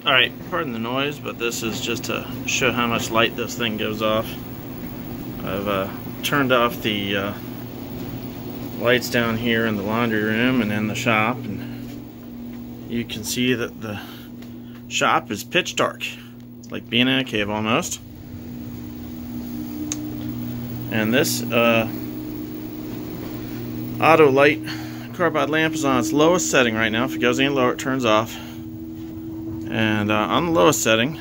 Alright, pardon the noise, but this is just to show how much light this thing gives off. I've turned off the lights down here in the laundry room and in the shop, and you can see that the shop is pitch dark. It's like being in a cave almost. And this Auto-Lite carbide lamp is on its lowest setting right now. If it goes any lower, it turns off. And on the lowest setting,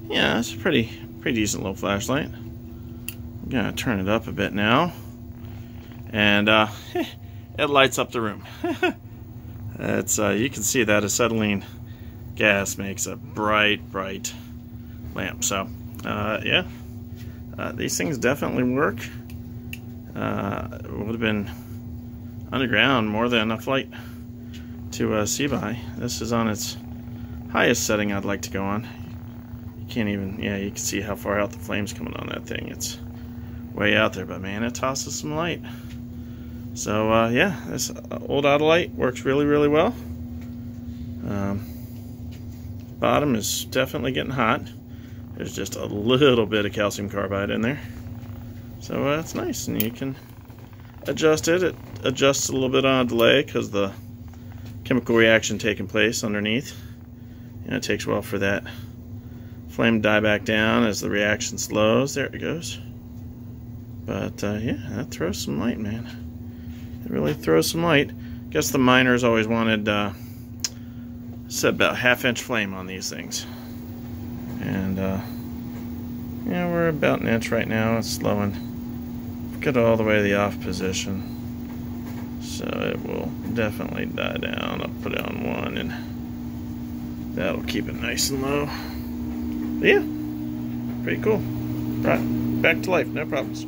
yeah, it's a pretty decent little flashlight. I'm gonna turn it up a bit now, and it lights up the room. It's you can see that acetylene gas makes a bright lamp. So yeah, these things definitely work. It would have been underground more than enough light to see by. This is on its highest setting I'd like to go on. You can't even, yeah, you can see how far out the flame's coming on that thing. It's way out there, but man, it tosses some light. So yeah, this old Auto-Lite works really well. Bottom is definitely getting hot. There's just a little bit of calcium carbide in there. So it's nice, and you can adjust it. It adjusts a little bit on a delay because the chemical reaction taking place underneath. And it takes a while for that flame to die back down as the reaction slows. There it goes. But yeah, that throws some light, man. It really throws some light. Guess the miners always wanted said about 1/2 inch flame on these things. And yeah, we're about 1 inch right now. It's slowing. Get all the way to the off position. So it will definitely die down. I'll put it on 1 and that'll keep it nice and low. But yeah, pretty cool. Right, back to life, no problems.